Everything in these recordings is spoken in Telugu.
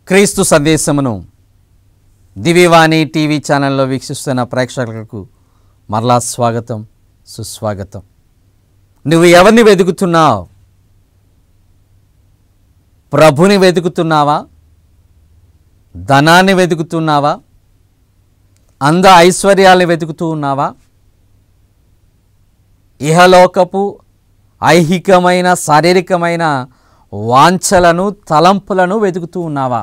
క్రీస్తు సందేశమును దివ్యవాణి టీవీ ఛానల్లో వీక్షిస్తున్న ప్రేక్షకులకు మరలా స్వాగతం, సుస్వాగతం. నువ్వు ఎవరిని వెతుకుతున్నావు? ప్రభుని వెతుకుతున్నావా? ధనాన్ని వెతుకుతున్నావా? అంద ఐశ్వర్యాన్ని వెతుకుతూ ఉన్నావా? ఇహలోకపు ఐహికమైన శారీరకమైన వాంఛలను తలంపులను వెతుకుతూ ఉన్నావా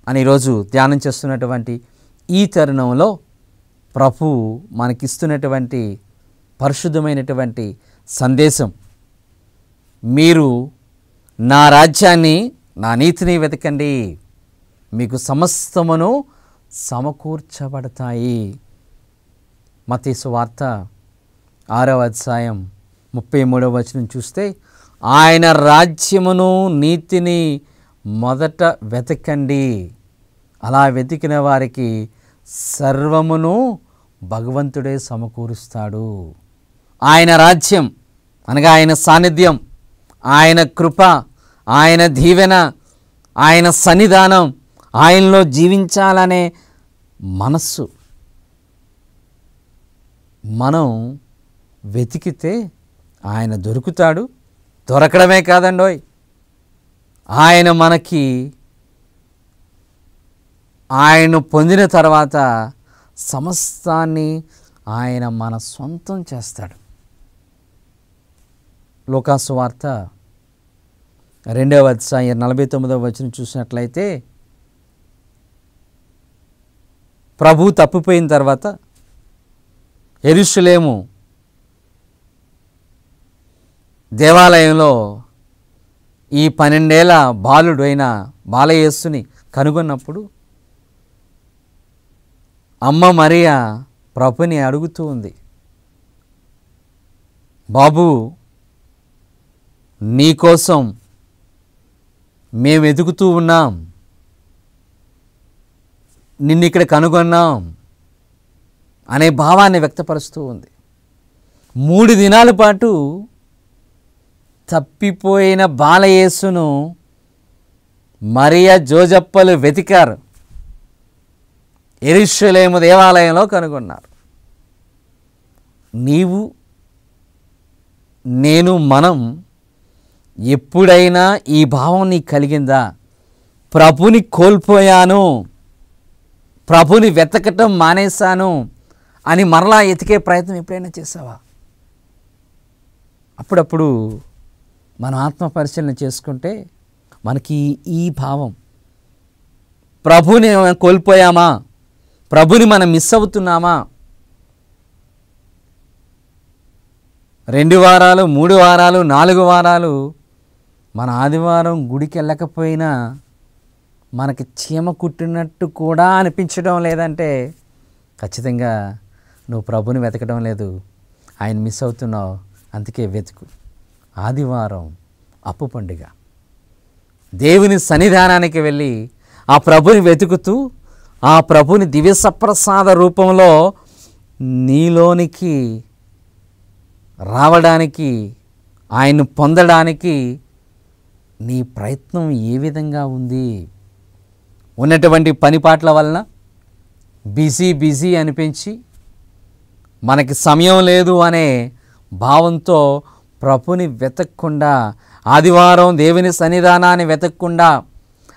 అని ఈరోజు ధ్యానం చేస్తున్నటువంటి ఈ తరుణంలో ప్రభు మనకిస్తున్నటువంటి పరిశుద్ధమైనటువంటి సందేశం, మీరు నా రాజ్యాన్ని, నా నీతిని వెతకండి, మీకు సమస్తమును సమకూర్చబడతాయి. మత్తయి సువార్త 6వ అధ్యాయం 33వ వచనం చూస్తే, ఆయన రాజ్యమును నీతిని మొదట వెతకండి, అలా వెతికిన వారికి సర్వమును భగవంతుడే సమకూరుస్తాడు. ఆయన రాజ్యం అనగా ఆయన సాన్నిధ్యం, ఆయన కృప, ఆయన దీవెన, ఆయన సన్నిధానం, ఆయనలో జీవించాలనే మనస్సు మనం వెతికితే ఆయన దొరుకుతాడు. దొరకడమే కాదండోయ్, ఆయన మనకి ఆయన పొందిన తర్వాత సమస్తాన్ని ఆయన మన సొంతం చేస్తాడు. లూకాసు వార్త 2వ అధ్యాయం 49వ వచనం చూసినట్లయితే, ప్రభు తప్పిపోయిన తర్వాత యెరూషలేము దేవాలయంలో ఈ 12 ఏళ్ల బాలుడు అయిన బాలయేసుని కనుగొన్నప్పుడు అమ్మ మరియా ప్రభుని అడుగుతూ ఉంది, బాబు, నీకోసం మేము ఎదుగుతూ ఉన్నాం, నిన్ను ఇక్కడ కనుగొన్నాం అనే భావాన్ని వ్యక్తపరుస్తూ ఉంది. 3 దినాల పాటు తప్పిపోయిన బాలయేసును మరియా జోజప్పలు వెతికారు, యెరూషలేము దేవాలయంలో కనుగొన్నారు. నీవు నేను మనం ఎప్పుడైనా ఈ భావం నీకు కలిగిందా? ప్రభుని కోల్పోయాను, ప్రభుని వెతకటం మానేశాను అని మరలా ఎతికే ప్రయత్నం ఎప్పుడైనా చేసావా? అప్పుడప్పుడు మనం ఆత్మ పరిశీలన చేసుకుంటే మనకి ఈ భావం, ప్రభుని కోల్పోయామా, ప్రభుని మనం మిస్ అవుతున్నామా? 2 వారాలు, 3 వారాలు, 4 వారాలు మన ఆదివారం గుడికి వెళ్ళకపోయినా మనకి చీమ కుట్టినట్టు కూడా అనిపించడం లేదంటే ఖచ్చితంగా నువ్వు ప్రభుని వెతకడం లేదు, ఆయన మిస్ అవుతున్నావు. అందుకే వెతుకు. ఆదివారం అప్పు పండుగ, దేవుని సన్నిధానానికి వెళ్ళి ఆ ప్రభుని వెతుకుతూ ఆ ప్రభుని దివ్య సప్రసాద రూపంలో నీలోనికి రావడానికి, ఆయన్ను పొందడానికి నీ ప్రయత్నం ఏ విధంగా ఉంది? ఉన్నటువంటి పనిపాట్ల వలన బిజీ అనిపించి మనకి సమయం లేదు అనే భావంతో ప్రభుని వెతకకుండా, ఆదివారం దేవుని సన్నిధానాన్ని వెతకకుండా,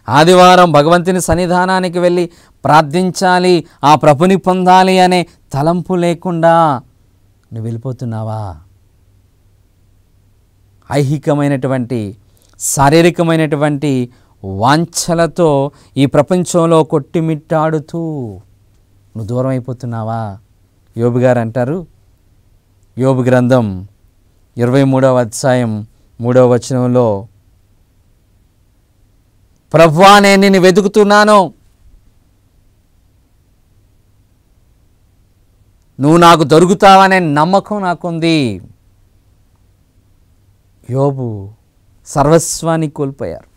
ఆదివారం భగవంతుని సన్నిధానానికి వెళ్ళి ప్రార్థించాలి, ఆ ప్రభుని పొందాలి అనే తలంపు లేకుండా నువ్వు వెళ్ళిపోతున్నావా? ఐహికమైనటువంటి శారీరకమైనటువంటి వాంఛలతో ఈ ప్రపంచంలో కొట్టిమిట్టాడుతూ నువ్వు దూరం అయిపోతున్నావా? యోబు గారు అంటారు, యోబు గ్రంథం 23వ అధ్యాయం 3వ వచనంలో, ప్రభువా, నేను నిన్ను వెతుకుతున్నాను, నువ్వు నాకు దొరుకుతావనే నమ్మకం నాకుంది. యోబు సర్వస్వాన్ని కోల్పోయారు.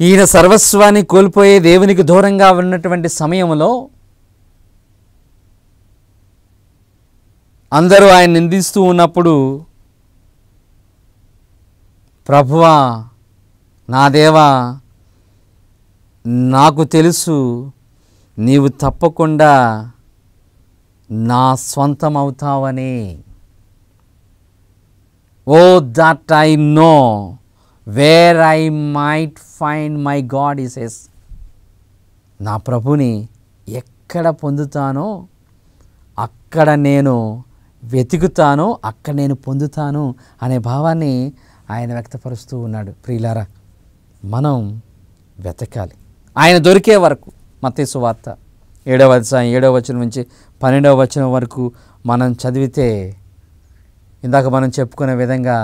ఈయన సర్వస్వాన్ని కోల్పోయే దేవునికి దూరంగా ఉన్నటువంటి సమయంలో అందరూ ఆయన నిందిస్తూ ఉన్నప్పుడు, ప్రభువా, నా దేవా, నాకు తెలుసు నీవు తప్పకుండా నా స్వంతం అవుతావని. Oh that I know where I might find my God ఈ సేస్. నా ప్రభుని ఎక్కడ పొందుతానో అక్కడ నేను వెతుకుతానో అక్కడ నేను పొందుతాను అనే భావాన్ని ఆయన వ్యక్తపరుస్తూ ఉన్నాడు. ప్రియులారా, మనం వెతకాలి ఆయన దొరికే వరకు. మత్తయి సువార్త 7వ అధ్యాయం 7వ వచనం నుంచి 12వ వచనం వరకు మనం చదివితే ఇందాక మనం చెప్పుకునే విధంగా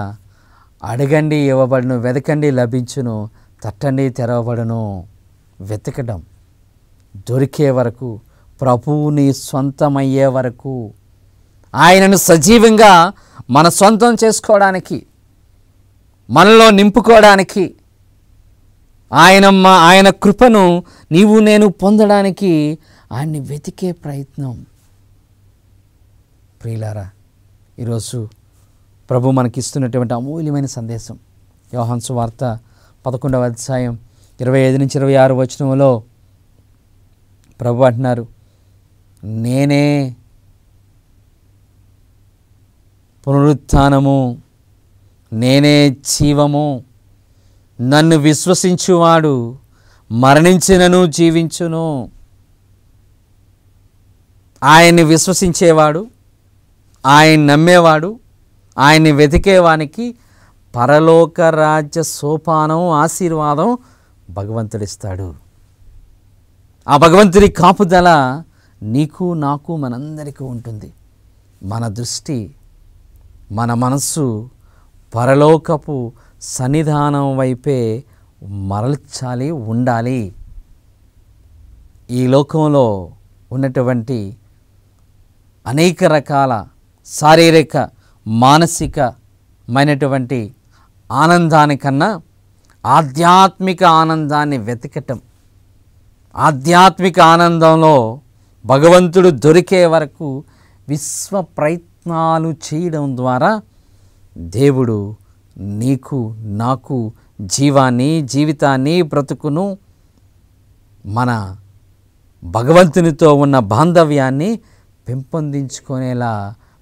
అడగండి ఇవ్వబడును, వెతకండి లభించును, తట్టండి తెరవబడును. వెతకడం దొరికే వరకు, ప్రభువుని సొంతమయ్యే వరకు, ఆయనను సజీవంగా మన సొంతం చేసుకోవడానికి, మనలో నింపుకోవడానికి, ఆయన కృపను నీవు నేను పొందడానికి ఆయన్ని వెతికే ప్రయత్నం. ప్రియులారా, ఈరోజు ప్రభు మనకిస్తున్నటువంటి అమూల్యమైన సందేశం యోహాను సువార్త 11వ అధ్యాయం 25 నుంచి 26 వచనంలో ప్రభు అంటున్నారు, నేనే పునరుత్థానము, నేనే జీవము, నన్ను విశ్వసించువాడు మరణించినను జీవించును. ఆయన్ని విశ్వసించేవాడు, ఆయన నమ్మేవాడు, ఆయన్ని వెతికేవానికి పరలోక రాజ్య సోపానం, ఆశీర్వాదం భగవంతుడిస్తాడు. ఆ భగవంతుడి కాపుదల నీకు నాకు మనందరికీ ఉంటుంది. మన దృష్టి, మన మనస్సు పరలోకపు సన్నిధానం వైపే మరల్చాలి, ఉండాలి. ఈ లోకంలో ఉన్నటువంటి అనేక రకాల శారీరక మానసికమైనటువంటి ఆనందానికన్నా ఆధ్యాత్మిక ఆనందాన్ని వెతకటం, ఆధ్యాత్మిక ఆనందంలో భగవంతుడు దొరికే వరకు విశ్వ ప్రయత్నాలు చేయడం ద్వారా దేవుడు నీకు నాకు జీవాన్ని, జీవితాన్ని, బ్రతుకును, మన భగవంతునితో ఉన్న బాంధవ్యాన్ని పెంపొందించుకునేలా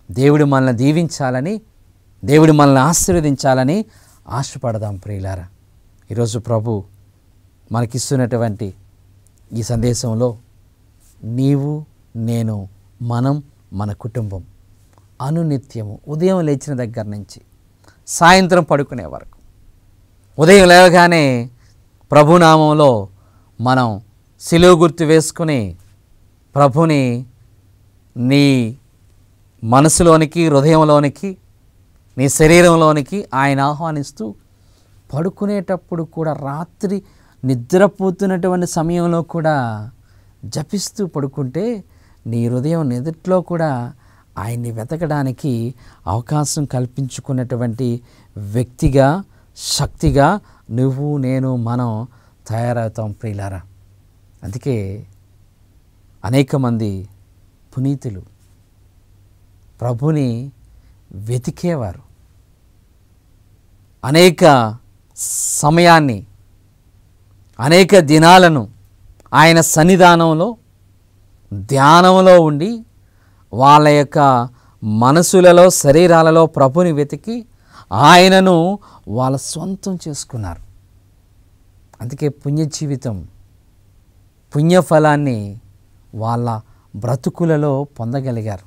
దేవుడు మనల్ని దీవించాలని, దేవుడు మనల్ని ఆశీర్వదించాలని ఆశపడదాం. ప్రియులారా, ఈరోజు ప్రభు మనకిస్తున్నటువంటి ఈ సందేశంలో నీవు, నేను, మనం, మన కుటుంబం అనునిత్యము ఉదయం లేచిన దగ్గర నుంచి సాయంత్రం పడుకునే వరకు, ఉదయం లేవగానే ప్రభునామంలో మనం శిలువ గుర్తు వేసుకుని ప్రభుని నీ మనసులోనికి, హృదయంలోనికి, నీ శరీరంలోనికి ఆయన ఆహ్వానిస్తూ పడుకునేటప్పుడు కూడా, రాత్రి నిద్రపోతున్నటువంటి సమయంలో కూడా జపిస్తూ పడుకుంటే నీ హృదయం నిదట్లో కూడా ఆయన్ని వెతకడానికి అవకాశం కల్పించుకున్నటువంటి వ్యక్తిగా, శక్తిగా నువ్వు, నేను, మనం తయారవుతాం. ప్రియులారా, అందుకే అనేక మంది పునీతులు ప్రభుని వెతికేవారు. అనేక సమయాన్ని, అనేక దినాలను ఆయన సన్నిధానంలో, ధ్యానంలో ఉండి వాళ్ళ యొక్క మనసులలో, శరీరాలలో ప్రభుని వెతికి ఆయనను వాళ్ళ సొంతం చేసుకున్నారు. అందుకే పుణ్య జీవితం, పుణ్యఫలాన్ని వాళ్ళ బ్రతుకులలో పొందగలిగారు.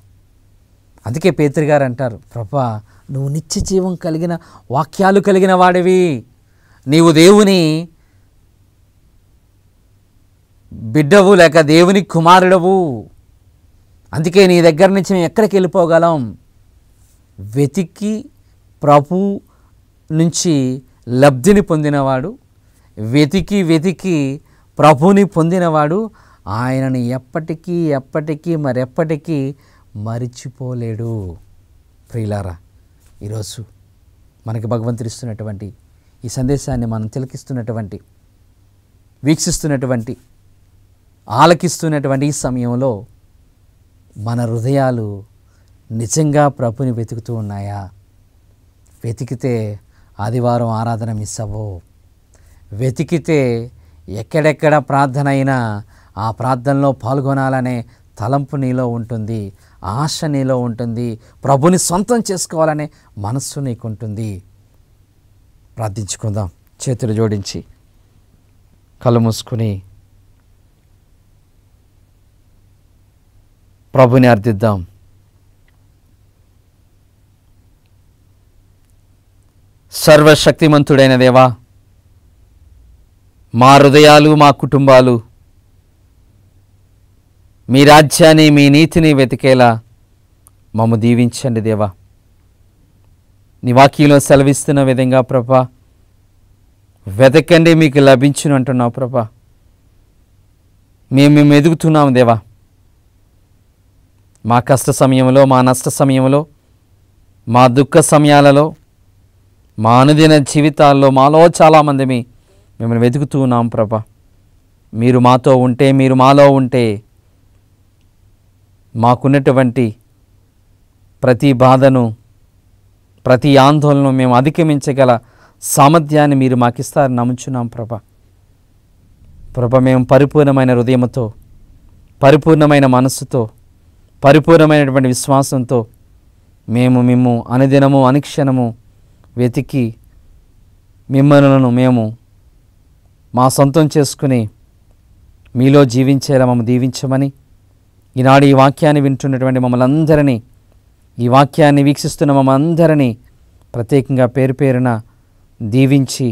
అందుకే పేతురు గారు అంటారు, ప్రభా నువ్వు నిత్య జీవం కలిగిన వాక్యాలు కలిగిన వాడివి, నీవు దేవుని బిడ్డవు లేక దేవుని కుమారుడవు, అందుకే నీ దగ్గర నుంచి మేము ఎక్కడికి వెళ్ళిపోగలం? వెతికి ప్రభు నుంచి లబ్ధిని పొందినవాడు, వెతికి ప్రభుని పొందినవాడు ఆయనని ఎప్పటికీ మరెప్పటికీ మరిచిపోలేడు. ప్రియులారా, ఈరోజు మనకి భగవంతుడు ఇస్తున్నటువంటి ఈ సందేశాన్ని మనం తిలకిస్తున్నటువంటి, వీక్షిస్తున్నటువంటి, ఆలకిస్తున్నటువంటి ఈ సమయంలో మన హృదయాలు నిజంగా ప్రభుని వెతుకుతూ ఉన్నాయా? వెతికితే ఆదివారం ఆరాధన మిస్ అవ్వవు. వెతికితే ఎక్కడెక్కడ ప్రార్థన అయినా ఆ ప్రార్థనలో పాల్గొనాలనే తలంపు నీలో ఉంటుంది, ఆశ నీలో ఉంటుంది, ప్రభుని సొంతం చేసుకోవాలనే మనస్సు నీకుంటుంది. ప్రార్థించుకుందాం. చేతులు జోడించి కళ్ళు మూసుకుని ప్రభుని అర్థిద్దాం. సర్వశక్తిమంతుడైన దేవా, మా హృదయాలు, మా కుటుంబాలు మీ రాజ్యాన్ని, మీ నీతిని వెతికేలా మమ్ము దీవించండి దేవా. నీ వాక్యంలో సెలవిస్తున్న విధంగా ప్రభా, వెతకండి మీకు లభించును అంటున్నావు ప్రభా. మేము ఎదుగుతున్నాము దేవా. మా కష్ట సమయంలో, మా నష్ట సమయంలో, మా దుఃఖ సమయాలలో, మా అనుదిన జీవితాల్లో మాలో చాలామంది మిమ్మల్ని వెతుకుతూ ఉన్నాం ప్రభా. మీరు మాతో ఉంటే, మీరు మాలో ఉంటే మాకున్నటువంటి ప్రతి బాధను, ప్రతి ఆందోళనను మేము అధిగమించగల సామర్థ్యాన్ని మీరు మాకిస్తారని నమ్ముచున్నాం ప్రభా. మేము పరిపూర్ణమైన హృదయంతో, పరిపూర్ణమైన మనస్సుతో, పరిపూర్ణమైనటువంటి విశ్వాసంతో మేము అనుదినము అనుక్షణము వెతికి మిమ్మల్ని మేము మా సొంతం చేసుకుని మీలో జీవించేలా మమ్మల్ని దీవించమని, ఈనాడు ఈ వాక్యాన్ని వింటున్నటువంటి మమ్మల్ని అందరినీ, ఈ వాక్యాన్ని వీక్షిస్తున్న మమ్మల్ని అందరినీ ప్రత్యేకంగా పేరు పేరున దీవించి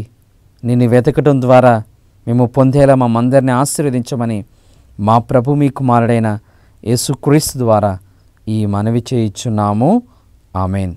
నిన్ను వెతకటం ద్వారా మేము పొందేలా మమ్మందరినీ ఆశీర్వదించమని మా ప్రభు మీ కుమారుడైన యేసుక్రీస్తు ద్వారా ఈ మనవి చేయుచున్నాము. ఆమేన్.